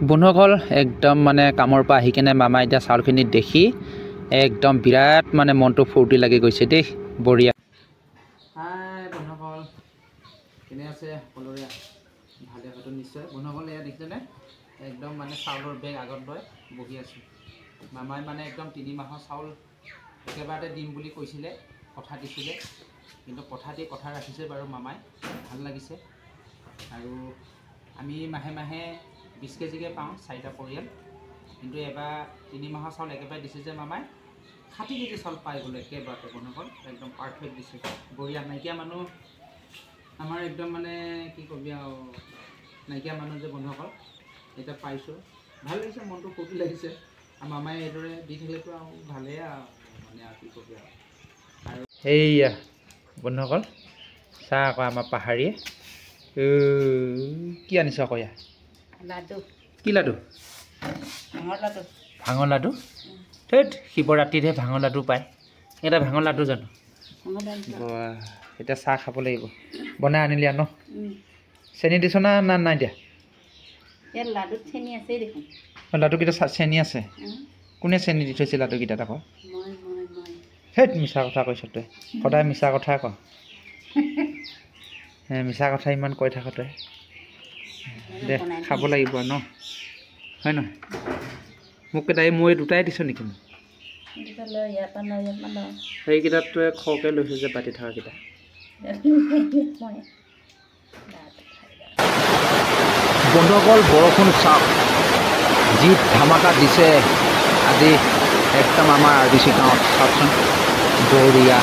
বন্ধুসকল একদম মানে কামৰ পৰা আহি কেনে মামা এতিয়া চাউলখিনি দেখি একদম বিৰাট মানে মনটো ফূৰ্তি লাগি গৈছে দেই বঢ়িয়া। হাই বন্ধুসকল কেনে আছে সকলোৰে ভালে হয়তো নিশ্চয়। বন্ধুসকল এয়া দেখিছেনে একদম মানে চাউলৰ বেগ আগত লৈ বহি আছোঁ। মামাই মানে একদম 3 মাহৰ চাউল একেবাৰতে দিম বুলি কৈছিলে, কথা দিছিলে, কিন্তু কথা ৰাখিছে বাৰু মামাই, ভাল লাগিছে। আৰু আমি মাহে মাহে 20 কেজিকৈ পাওঁ 4টা পৰিয়াল, কিন্তু এবাৰ 3 মাহৰ চাউল একেবাৰে দিছে যে মামাই 60 কেজি চাউল পাই গ'লে একেবাৰতে। বন্ধুসকল একদম পাৰফেক্ট দিছে, বঢ়িয়া। নাইকিয়া মানুহ আমাৰ একদম মানে কি ক'বি আৰু, নাইকিয়া মানুহ যে বন্ধুসকল এতিয়া পাইছোঁ, ভাল লাগিছে, মনটো ফূৰ্তি লাগিছে। আৰু মামাই এইদৰে দি থাকিলেতো আৰু ভালেই আৰু মানে আৰু কি ক'বি আৰু সেইয়া বন্ধুসকল চাহ আকৌ আমাৰ পাহাৰীয়ে কি আনিছ আকৌ ইয়াত? লাডু। কি লাডু? ভাঙৰ লাডু। ধেত শিৱৰাত্ৰিতহে ভাঙৰ লাডু পায়, এটা ভাঙৰ লাডু জানো? এতিয়া চাহ খাব লাগিব, বনাই আনিলি ন? চেনি দিছ না নাই দিয়া? লাডুত চেনি আছে দেখোন। লাডুকেইটা চেনি আছে? কোনে চেনি দি থৈছে লাডুকেইটাত আকৌ? হেত মিছা কথা কৈছ তই, সদায় মিছা কথা ক। মিছা কথা ইমান কৈ থাক তই। দে খাব লাগিব ন, হয় নহয়? মোক কেইটা মই দুটাই দিছ নেকি? মোক সেইকেইটাত তই খৰকৈ লৈছোঁ যে বাতি থকাকেইটা। বন্ধুসকল বৰষুণ চাওক, যি ধামাকা দিছে আজি একদম আমাৰ RBC গাঁৱত, চাওকচোন বঢ়িয়া।